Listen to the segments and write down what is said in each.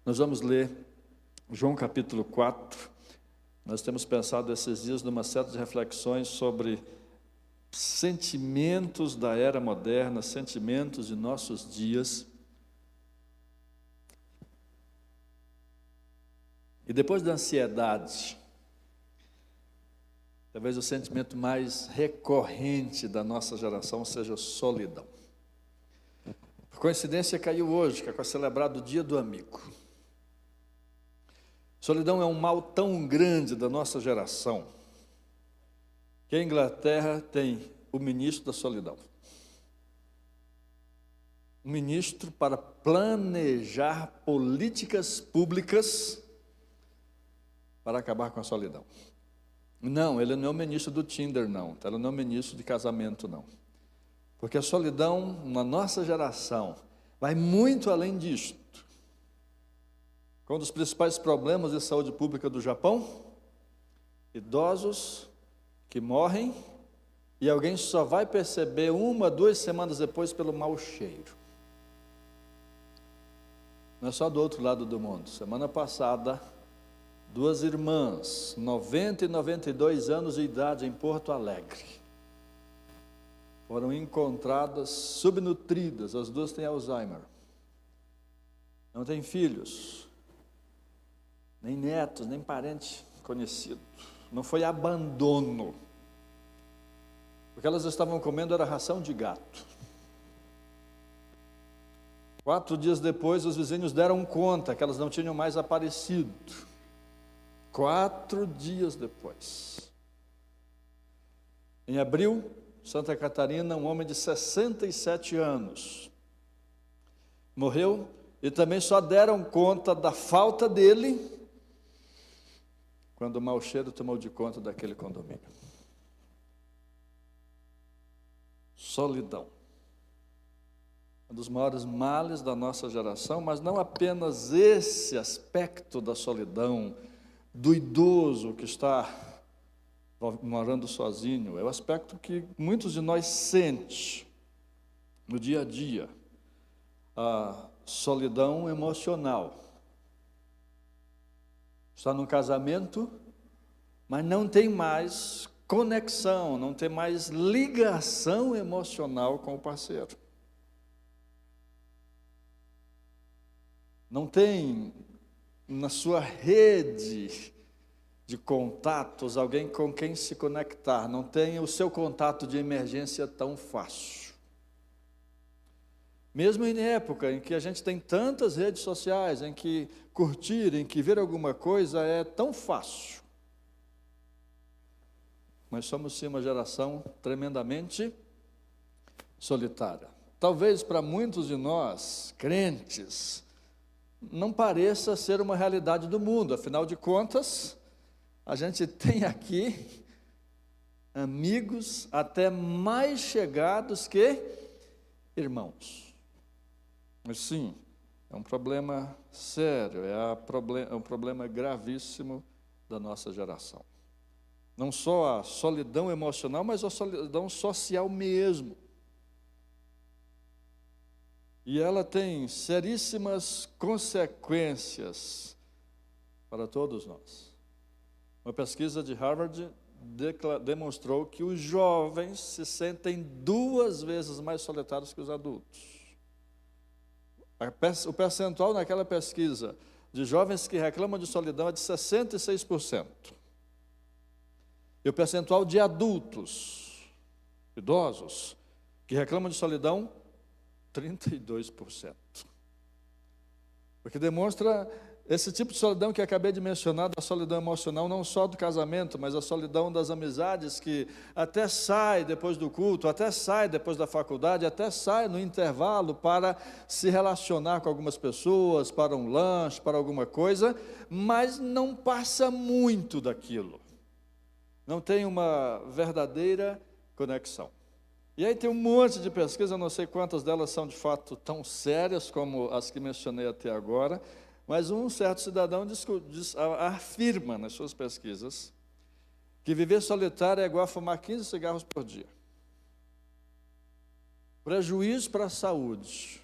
Nós vamos ler João capítulo 4. Nós temos pensado esses dias numa série de reflexões sobre sentimentos da era moderna, sentimentos de nossos dias. E depois da ansiedade, talvez o sentimento mais recorrente da nossa geração seja solidão. Por coincidência, caiu hoje, que é celebrado o Dia do Amigo. Solidão é um mal tão grande da nossa geração, que a Inglaterra tem o ministro da solidão. Um ministro para planejar políticas públicas para acabar com a solidão. Não, ele não é o ministro do Tinder, não. Ele não é o ministro de casamento, não. Porque a solidão, na nossa geração, vai muito além disto. Um dos principais problemas de saúde pública do Japão, idosos que morrem e alguém só vai perceber 1, 2 semanas depois pelo mau cheiro. Não é só do outro lado do mundo. Semana passada, 2 irmãs, 90 e 92 anos de idade, em Porto Alegre, foram encontradas subnutridas. As 2 têm Alzheimer, não têm filhos, nem netos, nem parente conhecido. Não foi abandono. O que elas estavam comendo era ração de gato. 4 dias depois, os vizinhos deram conta que elas não tinham mais aparecido. 4 dias depois. Em abril, Santa Catarina, um homem de 67 anos morreu, e também só deram conta da falta dele quando o mau cheiro tomou de conta daquele condomínio. Solidão. Um dos maiores males da nossa geração, mas não apenas esse aspecto da solidão, do idoso que está morando sozinho, é o aspecto que muitos de nós sentem no dia a dia, a solidão emocional. Está num casamento, mas não tem mais conexão, não tem mais ligação emocional com o parceiro. Não tem na sua rede de contatos alguém com quem se conectar, não tem o seu contato de emergência tão fácil. Mesmo em época em que a gente tem tantas redes sociais, em que curtir, em que ver alguma coisa é tão fácil. Mas somos sim uma geração tremendamente solitária. Talvez para muitos de nós, crentes, não pareça ser uma realidade do mundo. Afinal de contas, a gente tem aqui amigos até mais chegados que irmãos. Mas sim, é um problema sério, é um problema gravíssimo da nossa geração. Não só a solidão emocional, mas a solidão social mesmo. E ela tem seríssimas consequências para todos nós. Uma pesquisa de Harvard demonstrou que os jovens se sentem 2 vezes mais solitários que os adultos. O percentual naquela pesquisa de jovens que reclamam de solidão é de 66%. E o percentual de adultos, idosos, que reclamam de solidão, 32%. Porque demonstra esse tipo de solidão que acabei de mencionar, da solidão emocional, não só do casamento, mas a solidão das amizades, que até sai depois do culto, até sai depois da faculdade, até sai no intervalo para se relacionar com algumas pessoas, para um lanche, para alguma coisa, mas não passa muito daquilo. Não tem uma verdadeira conexão. E aí tem um monte de pesquisas, eu não sei quantas delas são de fato tão sérias como as que mencionei até agora, mas um certo cidadão afirma nas suas pesquisas que viver solitário é igual a fumar 15 cigarros por dia. Prejuízo para a saúde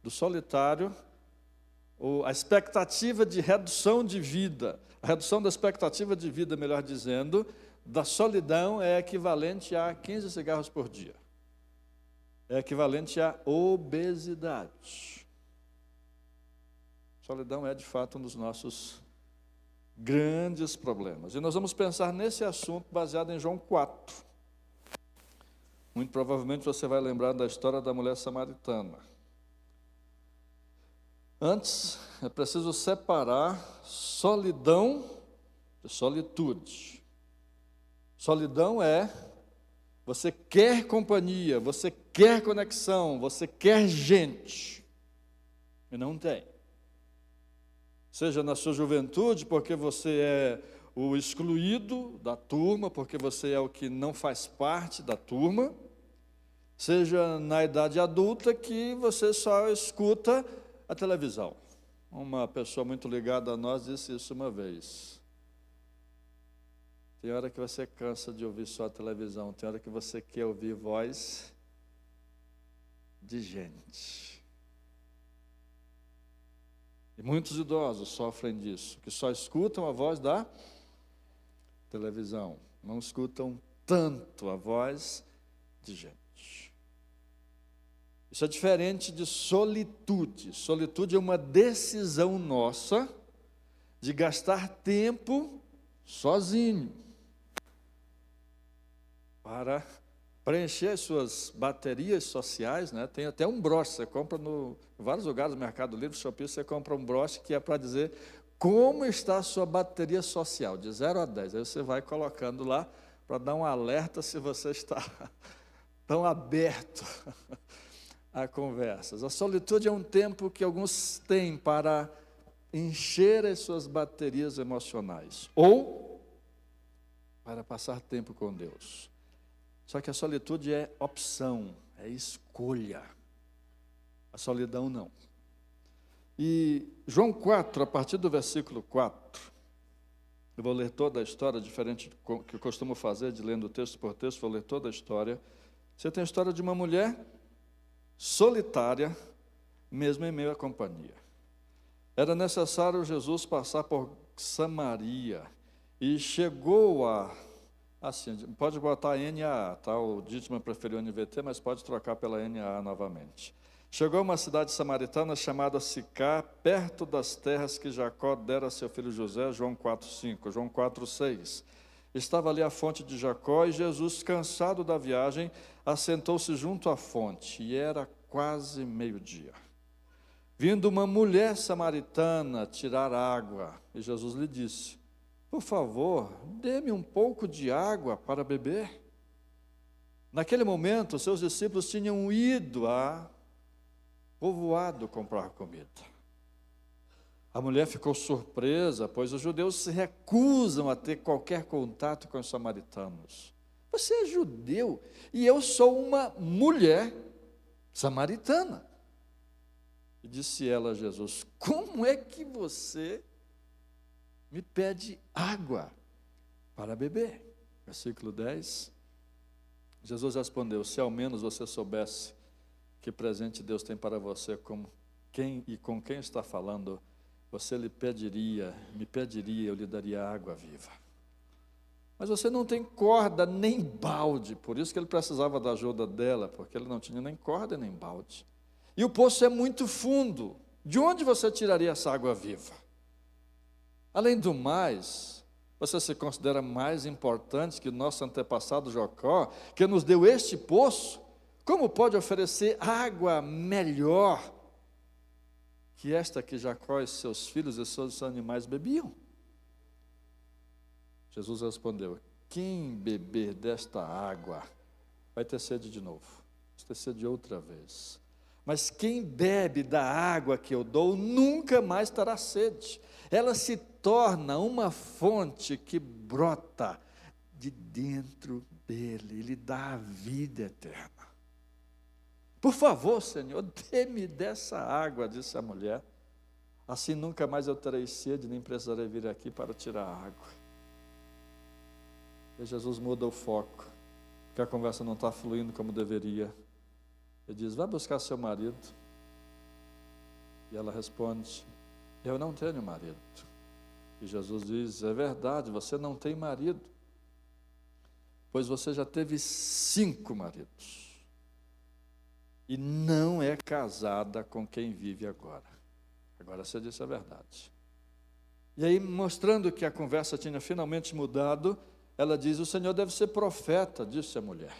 do solitário a expectativa de redução de vida, a redução da expectativa de vida, melhor dizendo, da solidão é equivalente a 15 cigarros por dia. É equivalente à obesidade. Solidão é, de fato, um dos nossos grandes problemas. E nós vamos pensar nesse assunto baseado em João 4. Muito provavelmente você vai lembrar da história da mulher samaritana. Antes, é preciso separar solidão de solitude. Solidão é você quer companhia, você quer conexão, você quer gente, e não tem. Seja na sua juventude, porque você é o excluído da turma, porque você é o que não faz parte da turma, seja na idade adulta, que você só escuta a televisão. Uma pessoa muito ligada a nós disse isso uma vez. Tem hora que você cansa de ouvir só a televisão, tem hora que você quer ouvir voz de gente. E muitos idosos sofrem disso, que só escutam a voz da televisão, não escutam tanto a voz de gente. Isso é diferente de solitude. Solitude é uma decisão nossa de gastar tempo sozinho para preencher as suas baterias sociais, né? Tem até um broche, você compra em vários lugares, no Mercado Livre, Shopee, você compra um broche que é para dizer como está a sua bateria social, de 0 a 10. Aí você vai colocando lá para dar um alerta se você está tão aberto a conversas. A solitude é um tempo que alguns têm para encher as suas baterias emocionais, ou para passar tempo com Deus. Só que a solitude é opção, é escolha. A solidão não. E João 4, a partir do versículo 4, eu vou ler toda a história, diferente do que eu costumo fazer, de lendo texto por texto, vou ler toda a história. Você tem a história de uma mulher solitária, mesmo em meio à companhia. Era necessário Jesus passar por Samaria, e chegou assim, pode botar NAA, tá? O Dittmer preferiu NVT, mas pode trocar pela NAA novamente. Chegou a uma cidade samaritana chamada Sicar, perto das terras que Jacó dera a seu filho José, João 4,5, João 4,6. Estava ali a fonte de Jacó, e Jesus, cansado da viagem, assentou-se junto à fonte, e era quase meio-dia. Vindo uma mulher samaritana tirar água, e Jesus lhe disse: por favor, dê-me um pouco de água para beber. Naquele momento, seus discípulos tinham ido a povoado comprar comida. A mulher ficou surpresa, pois os judeus se recusam a ter qualquer contato com os samaritanos. Você é judeu e eu sou uma mulher samaritana. E disse ela a Jesus: como é que você me pede água para beber? Versículo 10. Jesus respondeu: se ao menos você soubesse que presente Deus tem para você, com quem está falando, você me pediria, eu lhe daria água viva. Mas você não tem corda nem balde, por isso que ele precisava da ajuda dela, porque ele não tinha nem corda nem balde. E o poço é muito fundo, de onde você tiraria essa água viva? Além do mais, você se considera mais importante que o nosso antepassado Jacó, que nos deu este poço? Como pode oferecer água melhor que esta que Jacó e seus filhos e seus animais bebiam? Jesus respondeu: quem beber desta água vai ter sede de novo, vai ter sede outra vez. Mas quem bebe da água que eu dou nunca mais terá sede. Ela se torna uma fonte que brota de dentro dele, ele dá a vida eterna. Por favor, Senhor, dê-me dessa água, disse a mulher, assim nunca mais eu terei sede, nem precisarei vir aqui para tirar a água. E Jesus muda o foco, porque a conversa não está fluindo como deveria. Ele diz: vai buscar seu marido. E ela responde: eu não tenho marido. E Jesus diz, é verdade, você não tem marido, pois você já teve 5 maridos, e não é casada com quem vive agora. Agora você disse a verdade. E aí, mostrando que a conversa tinha finalmente mudado, ela diz, o Senhor deve ser profeta, disse a mulher.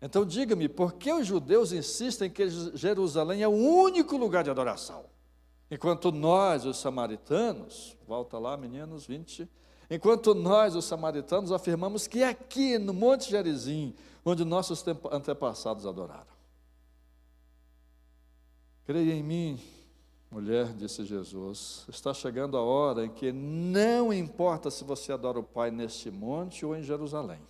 Então diga-me, por que os judeus insistem que Jerusalém é o único lugar de adoração? Enquanto nós, os samaritanos, volta lá, meninos, 20, enquanto nós, os samaritanos, afirmamos que é aqui, no Monte Gerizim, onde nossos antepassados adoraram. Creia em mim, mulher, disse Jesus, está chegando a hora em que não importa se você adora o Pai neste monte ou em Jerusalém.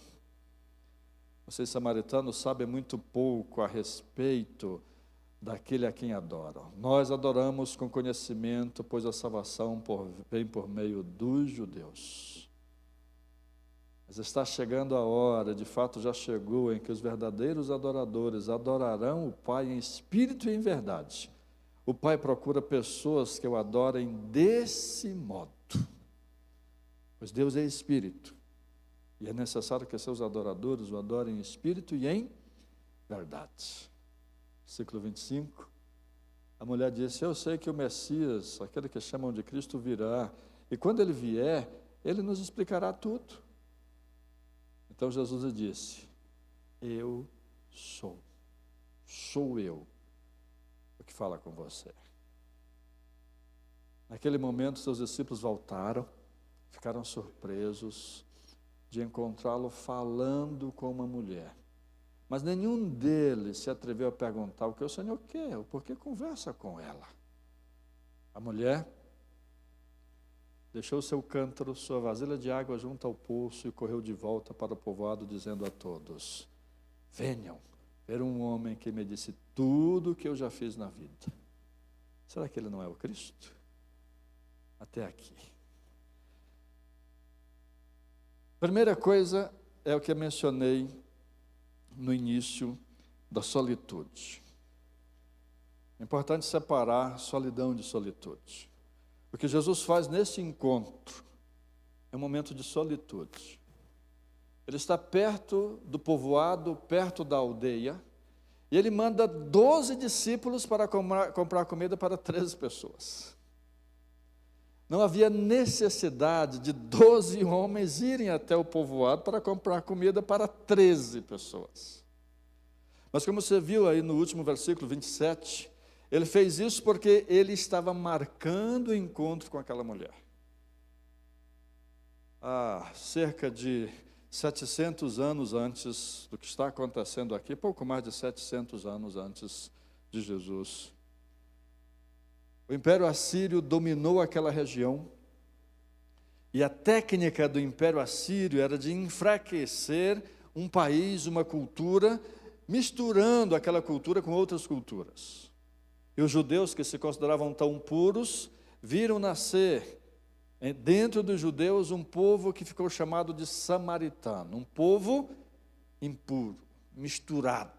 Vocês samaritanos sabem muito pouco a respeito daquele a quem adoram. Nós adoramos com conhecimento, pois a salvação vem por meio dos judeus. Mas está chegando a hora, de fato já chegou, em que os verdadeiros adoradores adorarão o Pai em espírito e em verdade. O Pai procura pessoas que o adorem desse modo, pois Deus é espírito. E é necessário que seus adoradores o adorem em espírito e em verdade. Versículo 25. A mulher disse, eu sei que o Messias, aquele que chamam de Cristo, virá. E quando ele vier, ele nos explicará tudo. Então Jesus lhe disse, eu sou eu o que fala com você. Naquele momento, seus discípulos voltaram, ficaram surpresos de encontrá-lo falando com uma mulher. Mas nenhum deles se atreveu a perguntar o que o Senhor quer, ou por que conversa com ela. A mulher deixou seu cântaro, sua vasilha de água junto ao poço e correu de volta para o povoado, dizendo a todos, venham ver um homem que me disse tudo o que eu já fiz na vida. Será que ele não é o Cristo? Até aqui. Primeira coisa é o que eu mencionei no início da solitude. É importante separar solidão de solitude. O que Jesus faz nesse encontro é um momento de solitude. Ele está perto do povoado, perto da aldeia, e ele manda 12 discípulos para comprar comida para 13 pessoas. Não havia necessidade de 12 homens irem até o povoado para comprar comida para 13 pessoas. Mas como você viu aí no último versículo 27, ele fez isso porque ele estava marcando o encontro com aquela mulher. Há cerca de 700 anos antes do que está acontecendo aqui, pouco mais de 700 anos antes de Jesus, o Império Assírio dominou aquela região, e a técnica do Império Assírio era de enfraquecer um país, uma cultura, misturando aquela cultura com outras culturas. E os judeus, que se consideravam tão puros, viram nascer dentro dos judeus um povo que ficou chamado de samaritano, um povo impuro, misturado,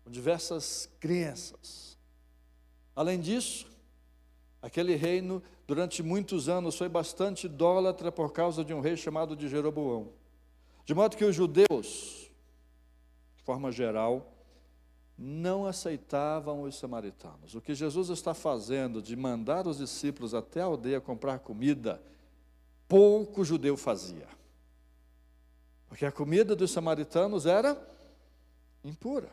com diversas crenças. Além disso, aquele reino, durante muitos anos, foi bastante idólatra por causa de um rei chamado de Jeroboão. De modo que os judeus, de forma geral, não aceitavam os samaritanos. O que Jesus está fazendo de mandar os discípulos até a aldeia comprar comida, pouco judeu fazia. Porque a comida dos samaritanos era impura.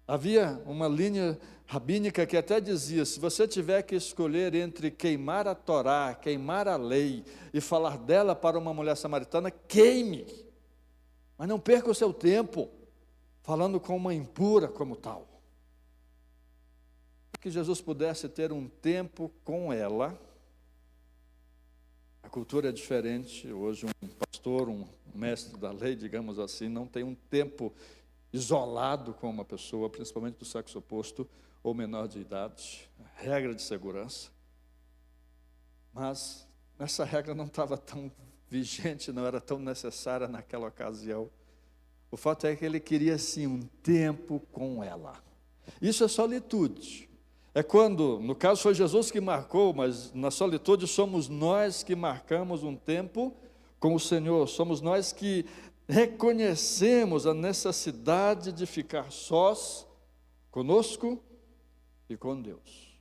Havia uma linha rabínica que até dizia, se você tiver que escolher entre queimar a Torá, queimar a lei e falar dela para uma mulher samaritana, queime, mas não perca o seu tempo falando com uma impura como tal. Que Jesus pudesse ter um tempo com ela. A cultura é diferente, hoje um pastor, um mestre da lei, digamos assim, não tem um tempo isolado com uma pessoa, principalmente do sexo oposto ou menor de idade, regra de segurança. Mas essa regra não estava tão vigente, não era tão necessária naquela ocasião. O fato é que ele queria sim um tempo com ela. Isso é solitude. É quando, no caso foi Jesus que marcou, mas na solitude somos nós que marcamos um tempo com o Senhor, somos nós que reconhecemos a necessidade de ficar sós conosco e com Deus.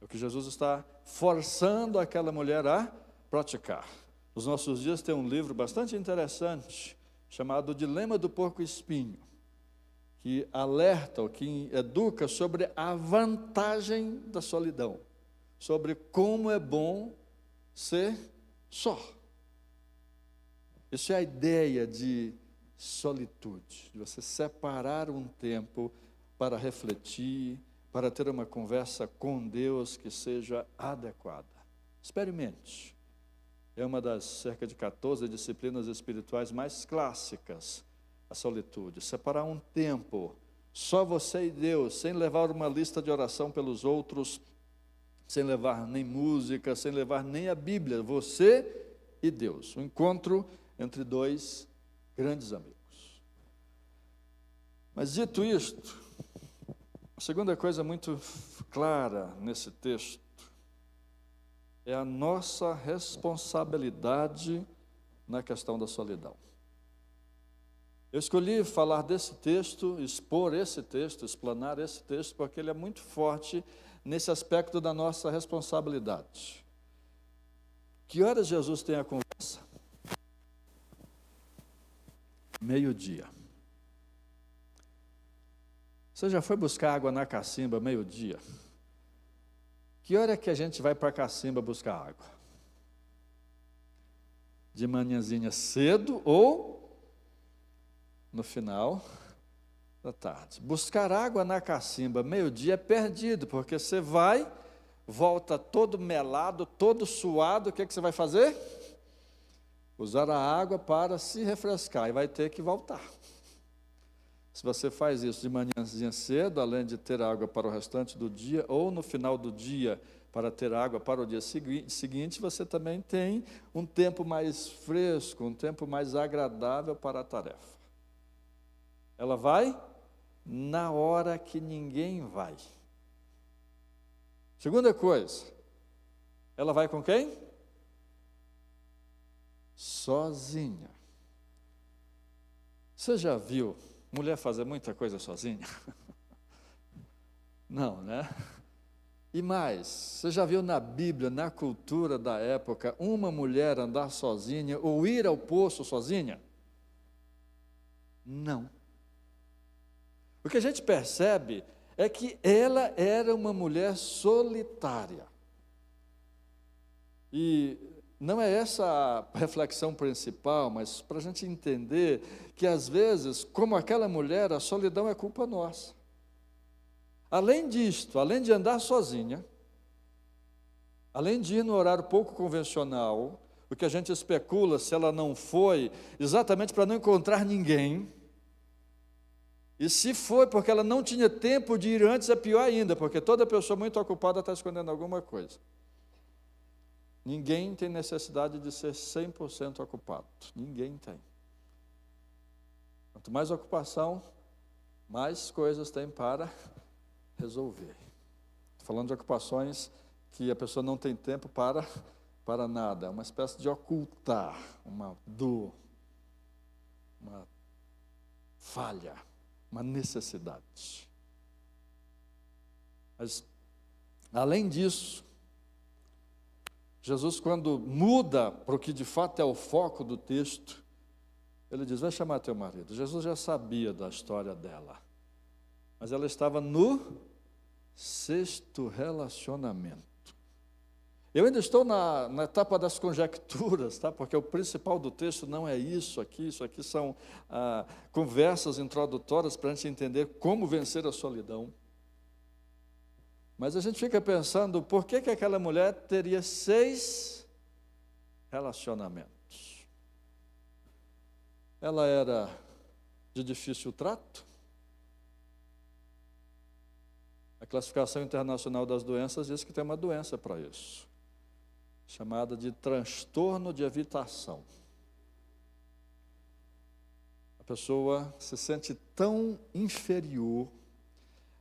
É o que Jesus está forçando aquela mulher a praticar. Nos nossos dias tem um livro bastante interessante, chamado Dilema do Porco-Espinho, que alerta, ou que educa sobre a vantagem da solidão, sobre como é bom ser só. Isso é a ideia de solitude, de você separar um tempo para refletir, para ter uma conversa com Deus que seja adequada. Experimente. É uma das cerca de 14 disciplinas espirituais mais clássicas, a solitude. Separar um tempo, só você e Deus, sem levar uma lista de oração pelos outros, sem levar nem música, sem levar nem a Bíblia, você e Deus. Um encontro entre dois grandes amigos. Mas dito isto, a segunda coisa muito clara nesse texto é a nossa responsabilidade na questão da solidão. Eu escolhi falar desse texto, expor esse texto, explanar esse texto, porque ele é muito forte nesse aspecto da nossa responsabilidade. Que horas Jesus tem a conversa? 12:00. Você já foi buscar água na cacimba 12:00? Que hora é que a gente vai para a cacimba buscar água? De manhãzinha cedo ou no final da tarde? Buscar água na cacimba 12:00 é perdido, porque você vai, volta todo melado, todo suado, o que você vai fazer? Usar a água para se refrescar e vai ter que voltar. Se você faz isso de manhãzinha cedo, além de ter água para o restante do dia, ou no final do dia para ter água para o dia seguinte, você também tem um tempo mais fresco, um tempo mais agradável para a tarefa. Ela vai na hora que ninguém vai. Segunda coisa, ela vai com quem? Sozinha. Você já viu mulher fazer muita coisa sozinha? Não, né? E mais, você já viu na Bíblia, na cultura da época, uma mulher andar sozinha ou ir ao poço sozinha? Não. O que a gente percebe é que ela era uma mulher solitária. E não é essa a reflexão principal, mas para a gente entender que às vezes, como aquela mulher, a solidão é culpa nossa. Além disto, além de andar sozinha, além de ir no horário pouco convencional, o que a gente especula se ela não foi exatamente para não encontrar ninguém, e se foi porque ela não tinha tempo de ir antes, é pior ainda, porque toda pessoa muito ocupada está escondendo alguma coisa. Ninguém tem necessidade de ser 100% ocupado. Ninguém tem. Quanto mais ocupação, mais coisas tem para resolver. Estou falando de ocupações que a pessoa não tem tempo para nada. É uma espécie de ocultar uma dor, uma falha, uma necessidade. Mas, além disso, Jesus, quando muda para o que de fato é o foco do texto, ele diz, vai chamar teu marido. Jesus já sabia da história dela, mas ela estava no 6º relacionamento. Eu ainda estou na etapa das conjecturas, tá? Porque o principal do texto não é isso aqui são conversas introdutórias para a gente entender como vencer a solidão. Mas a gente fica pensando, por que aquela mulher teria 6 relacionamentos? Ela era de difícil trato? A classificação internacional das doenças diz que tem uma doença para isso, chamada de transtorno de evitação. A pessoa se sente tão inferior,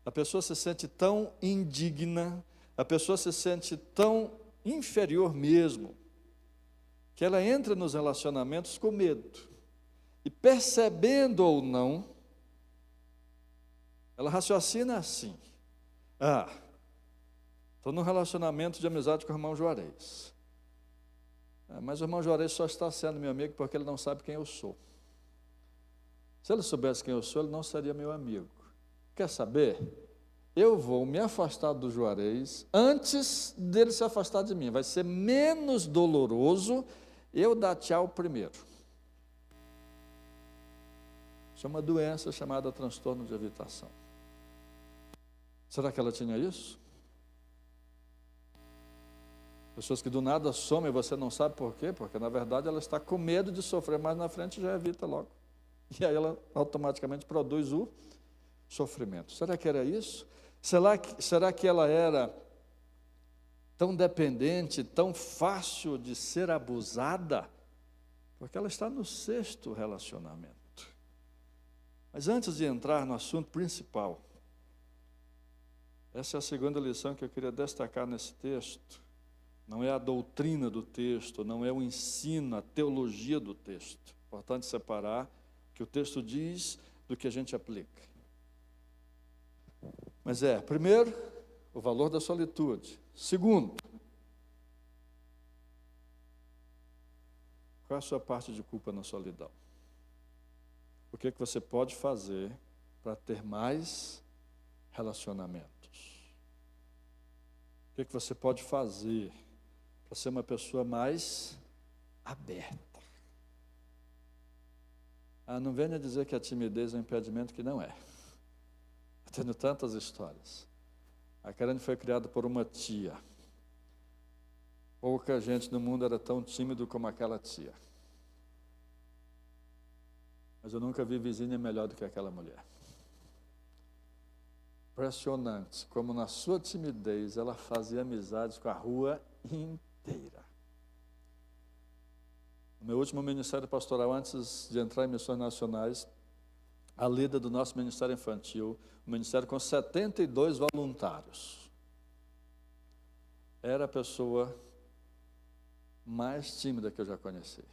a pessoa se sente tão indigna, a pessoa se sente tão inferior mesmo, que ela entra nos relacionamentos com medo. E percebendo ou não, ela raciocina assim: estou num relacionamento de amizade com o irmão Juarez. Mas o irmão Juarez só está sendo meu amigo porque ele não sabe quem eu sou. Se ele soubesse quem eu sou, ele não seria meu amigo. Quer saber? Eu vou me afastar do Juarez antes dele se afastar de mim. Vai ser menos doloroso eu dar tchau primeiro. Isso é uma doença chamada transtorno de evitação. Será que ela tinha isso? Pessoas que do nada somem e você não sabe por quê, porque na verdade ela está com medo de sofrer mais na frente e já evita logo. E aí ela automaticamente produz o sofrimento. Será que era isso? Será que ela era tão dependente, tão fácil de ser abusada? Porque ela está no 6º relacionamento. Mas antes de entrar no assunto principal, essa é a segunda lição que eu queria destacar nesse texto. Não é a doutrina do texto, não é o ensino, a teologia do texto. Importante separar o que o texto diz do que a gente aplica. Mas primeiro, o valor da solitude. Segundo, qual é a sua parte de culpa na solidão? O que você pode fazer para ter mais relacionamentos? O que você pode fazer para ser uma pessoa mais aberta? Não venha dizer que a timidez é um impedimento, que não é. Eu tenho tantas histórias. A Karen foi criada por uma tia. Pouca gente no mundo era tão tímido como aquela tia. Mas eu nunca vi vizinha melhor do que aquela mulher. Impressionante como na sua timidez ela fazia amizades com a rua inteira. No meu último ministério pastoral, antes de entrar em missões nacionais, a líder do nosso ministério infantil, um ministério com 72 voluntários, era a pessoa mais tímida que eu já conheci.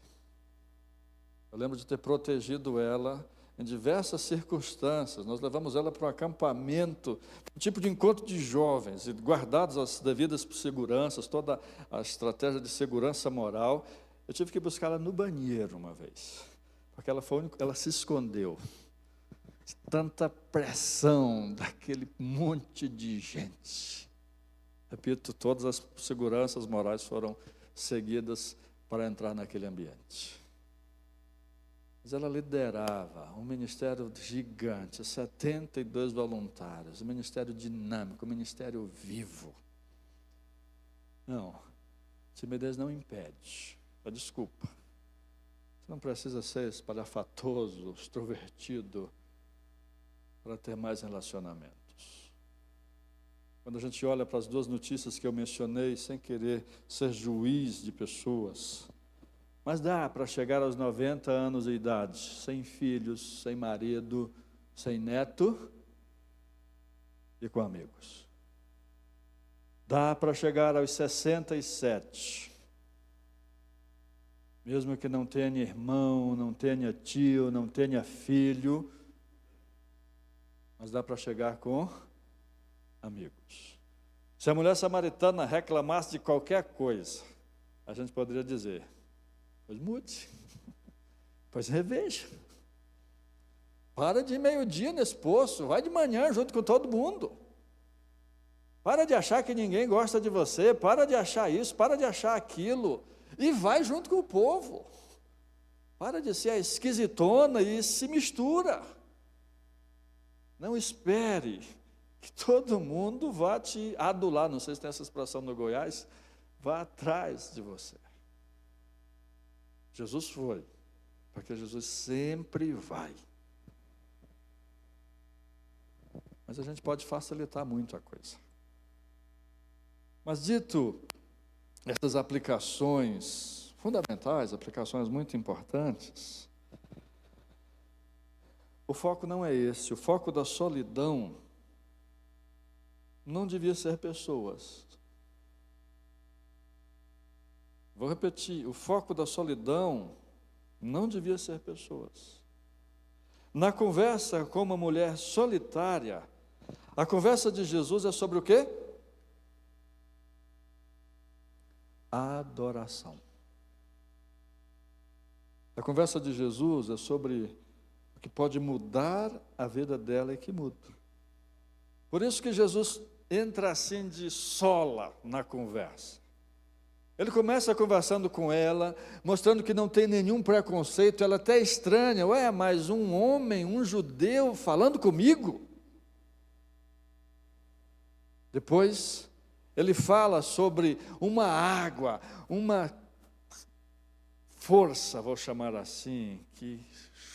Eu lembro de ter protegido ela em diversas circunstâncias. Nós levamos ela para um acampamento, um tipo de encontro de jovens, e guardadas as devidas seguranças, toda a estratégia de segurança moral. Eu tive que buscar ela no banheiro uma vez, porque ela se escondeu. Tanta pressão daquele monte de gente. Repito, todas as seguranças morais foram seguidas para entrar naquele ambiente. Mas ela liderava um ministério gigante, 72 voluntários, um ministério dinâmico, um ministério vivo. Não, timidez não impede. Desculpa. Você não precisa ser espalhafatoso, extrovertido, para ter mais relacionamentos. Quando a gente olha para as duas notícias que eu mencionei, sem querer ser juiz de pessoas, mas dá para chegar aos 90 anos de idade, sem filhos, sem marido, sem neto e com amigos. Dá para chegar aos 67, mesmo que não tenha irmão, não tenha tio, não tenha filho, mas dá para chegar com amigos. Se a mulher samaritana reclamasse de qualquer coisa, a gente poderia dizer: pois mude, pois reveja. Para de meio-dia nesse poço, vai de manhã junto com todo mundo. Para de achar que ninguém gosta de você, para de achar isso, para de achar aquilo, e vai junto com o povo. Para de ser a esquisitona e se mistura. Não espere que todo mundo vá te adular, não sei se tem essa expressão no Goiás, vá atrás de você. Jesus foi, porque Jesus sempre vai. Mas a gente pode facilitar muito a coisa. Mas dito essas aplicações fundamentais, aplicações muito importantes, o foco não é esse. O foco da solidão não devia ser pessoas. Vou repetir, o foco da solidão não devia ser pessoas. Na conversa com uma mulher solitária, a conversa de Jesus é sobre o quê? Adoração. A conversa de Jesus é sobre o que pode mudar a vida dela e que muda. Por isso que Jesus entra assim de sola na conversa. Ele começa conversando com ela, mostrando que não tem nenhum preconceito. Ela até estranha, ué, mas um homem, um judeu falando comigo? Depois, ele fala sobre uma água, uma força, vou chamar assim, que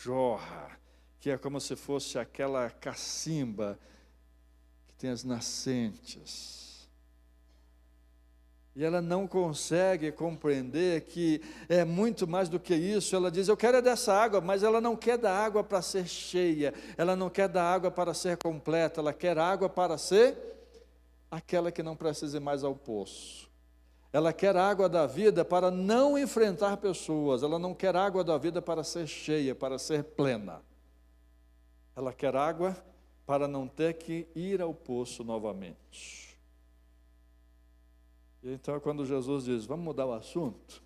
jorra, que é como se fosse aquela cacimba que tem as nascentes. E ela não consegue compreender que é muito mais do que isso. Ela diz, eu quero é dessa água, mas ela não quer da água para ser cheia, ela não quer da água para ser completa, ela quer água para ser aquela que não precisa ir mais ao poço. Ela quer água da vida para não enfrentar pessoas, ela não quer água da vida para ser cheia, para ser plena. Ela quer água para não ter que ir ao poço novamente. E então, quando Jesus diz, vamos mudar o assunto,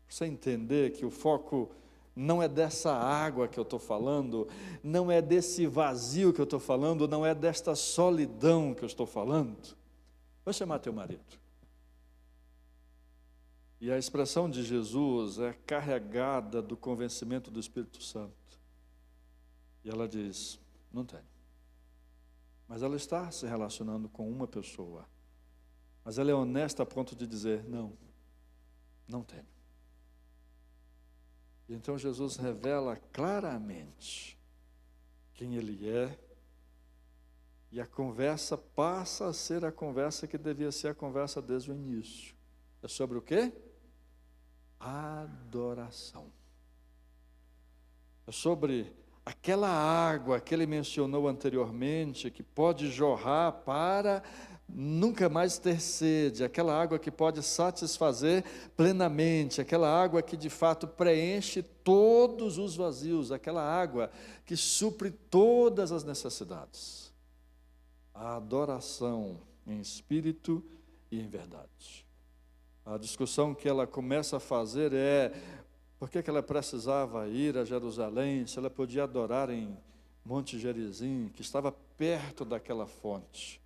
para você entender que o foco não é dessa água que eu estou falando, não é desse vazio que eu estou falando, não é desta solidão que eu estou falando, vai chamar teu marido. E a expressão de Jesus é carregada do convencimento do Espírito Santo. E ela diz, não tenho. Mas ela está se relacionando com uma pessoa. Mas ela é honesta a ponto de dizer, não tenho. E então Jesus revela claramente quem Ele é, e a conversa passa a ser a conversa que devia ser a conversa desde o início. É sobre o quê? Adoração. É sobre aquela água que Ele mencionou anteriormente, que pode jorrar para nunca mais ter sede, aquela água que pode satisfazer plenamente, aquela água que de fato preenche todos os vazios, aquela água que supre todas as necessidades. A adoração em espírito e em verdade. A discussão que ela começa a fazer é, por que ela precisava ir a Jerusalém, se ela podia adorar em Monte Gerizim, que estava perto daquela fonte.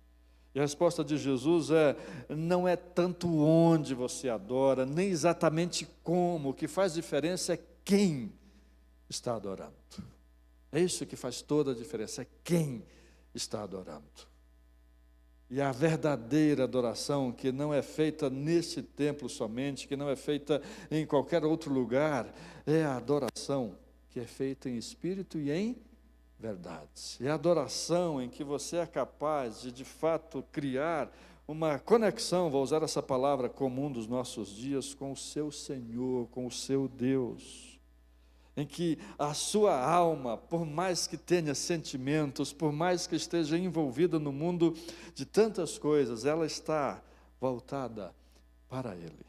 E a resposta de Jesus é, não é tanto onde você adora, nem exatamente como, o que faz diferença é quem está adorando. É isso que faz toda a diferença, é quem está adorando. E a verdadeira adoração, que não é feita nesse templo somente, que não é feita em qualquer outro lugar, é a adoração que é feita em espírito e em verdade. É a adoração em que você é capaz de fato, criar uma conexão, vou usar essa palavra comum dos nossos dias, com o seu Senhor, com o seu Deus. Em que a sua alma, por mais que tenha sentimentos, por mais que esteja envolvida no mundo de tantas coisas, ela está voltada para Ele.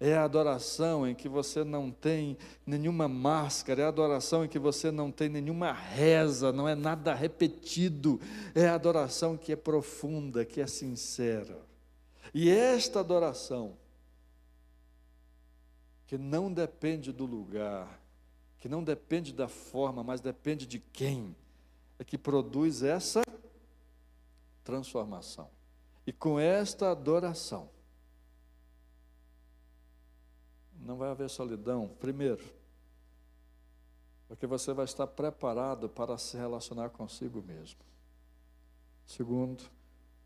É a adoração em que você não tem nenhuma máscara, é a adoração em que você não tem nenhuma reza, não é nada repetido, é a adoração que é profunda, que é sincera. E esta adoração, que não depende do lugar, que não depende da forma, mas depende de quem, é que produz essa transformação. E com esta adoração, não vai haver solidão, primeiro, porque você vai estar preparado para se relacionar consigo mesmo. Segundo,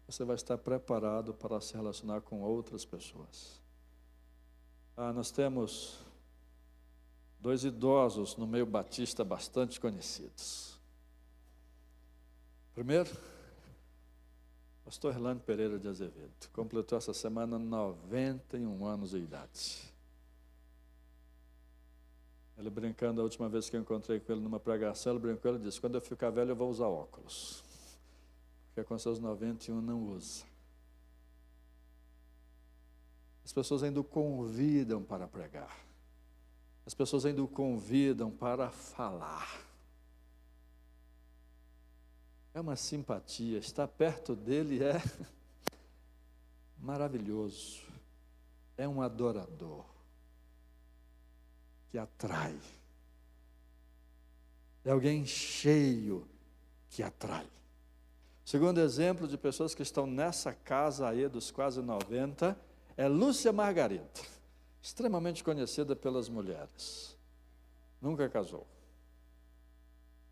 você vai estar preparado para se relacionar com outras pessoas. Nós temos 2 idosos no meio batista bastante conhecidos. Primeiro, pastor Orlando Pereira de Azevedo, completou essa semana 91 anos de idade. Ele brincando, a última vez que eu encontrei com ele numa pregação, ele brincou, ele disse, quando eu ficar velho eu vou usar óculos. porque com seus 91 não usa. As pessoas ainda o convidam para pregar. As pessoas ainda o convidam para falar. É uma simpatia, estar perto dele é maravilhoso. É um adorador que atrai. É alguém cheio que atrai. Segundo exemplo de pessoas que estão nessa casa aí dos quase 90, é Lúcia Margarida, extremamente conhecida pelas mulheres. Nunca casou.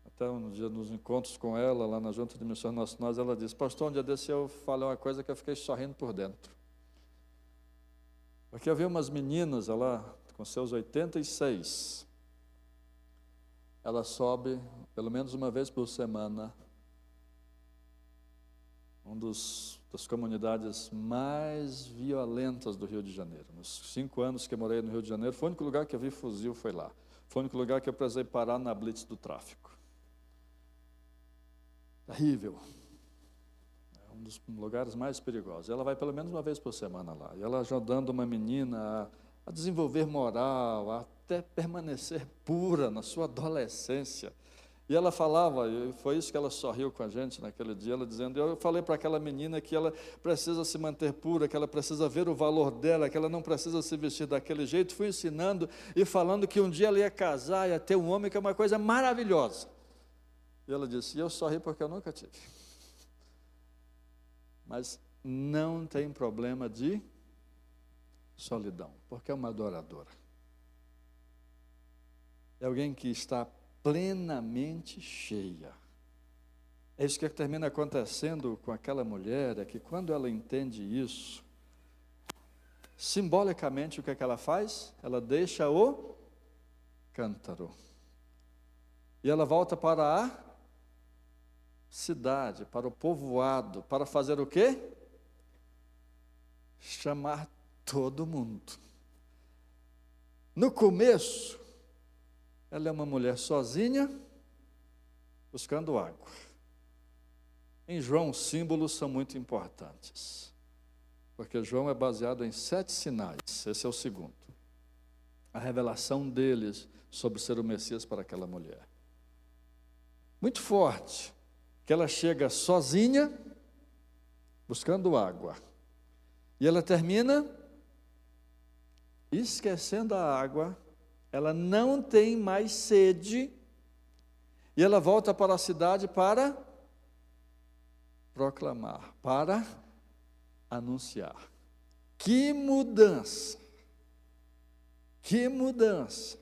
Até um dia nos encontros com ela, lá na Junta de Missões Nosso Nós, ela disse: pastor, um dia desse eu falei uma coisa que eu fiquei sorrindo por dentro. Porque eu vi umas meninas, ela com seus 86, ela sobe pelo menos uma vez por semana, das comunidades mais violentas do Rio de Janeiro. Nos 5 anos que eu morei no Rio de Janeiro, foi o único lugar que eu vi fuzil, foi lá. Foi o único lugar que eu precisei parar na blitz do tráfico. Terrível. É um dos lugares mais perigosos. Ela vai pelo menos uma vez por semana lá. E ela ajudando uma menina a desenvolver moral, a até permanecer pura na sua adolescência. E ela falava, e foi isso que ela sorriu com a gente naquele dia, ela dizendo: eu falei para aquela menina que ela precisa se manter pura, que ela precisa ver o valor dela, que ela não precisa se vestir daquele jeito. Fui ensinando e falando que um dia ela ia casar, ia ter um homem, que é uma coisa maravilhosa. E ela disse: e eu sorri porque eu nunca tive. Mas não tem problema de solidão, porque é uma adoradora. É alguém que está plenamente cheia. É isso que termina acontecendo com aquela mulher, é que quando ela entende isso, simbolicamente o que é que ela faz? Ela deixa o cântaro. E ela volta para a cidade, para o povoado, para fazer o quê? Chamar todo mundo. No começo, ela é uma mulher sozinha, buscando água. Em João, os símbolos são muito importantes, porque João é baseado em 7 sinais, esse é o segundo. A revelação deles sobre ser o Messias para aquela mulher. Muito forte, que ela chega sozinha, buscando água, e ela termina esquecendo a água. Ela não tem mais sede, e ela volta para a cidade para proclamar, para anunciar. Que mudança! Que mudança!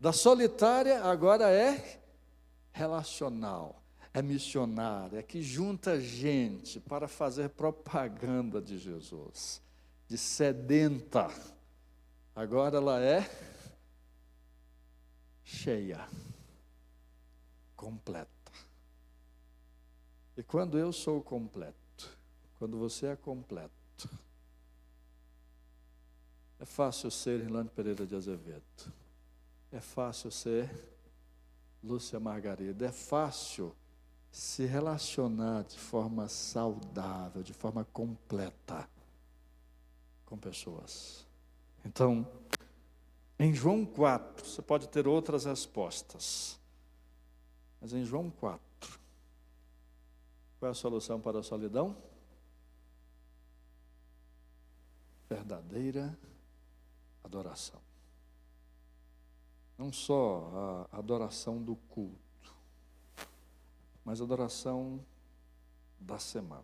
Da solitária agora é relacional, é missionária, é que junta gente para fazer propaganda de Jesus. De sedenta, agora ela é cheia, completa. E quando eu sou completo, quando você é completo, é fácil ser Irlande Pereira de Azevedo, é fácil ser Lúcia Margarida, é fácil se relacionar de forma saudável, de forma completa com pessoas. Então, em João 4, você pode ter outras respostas, mas em João 4, qual é a solução para a solidão? Verdadeira adoração. Não só a adoração do culto, mas a adoração da semana.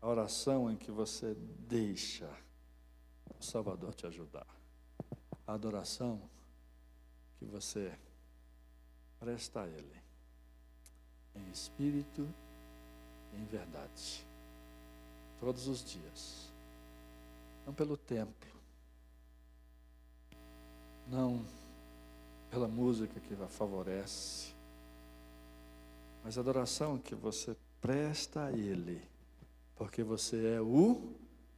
A oração em que você deixa o Salvador te ajudar. A adoração que você presta a Ele, em espírito e em verdade, todos os dias. Não pelo templo, não pela música que a favorece, mas a adoração que você presta a Ele, porque você é o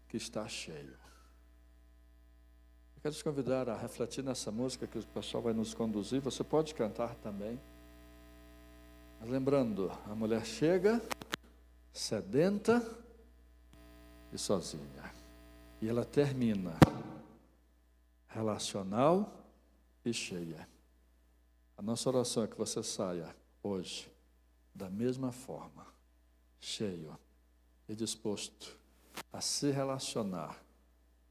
que está cheio. Eu quero te convidar a refletir nessa música que o pessoal vai nos conduzir. Você pode cantar também. Lembrando, a mulher chega sedenta e sozinha. E ela termina relacional e cheia. A nossa oração é que você saia hoje da mesma forma, cheio e disposto a se relacionar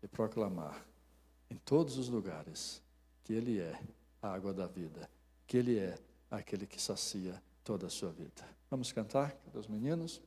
e proclamar em todos os lugares que Ele é a água da vida, que Ele é aquele que sacia toda a sua vida. Vamos cantar, os meninos?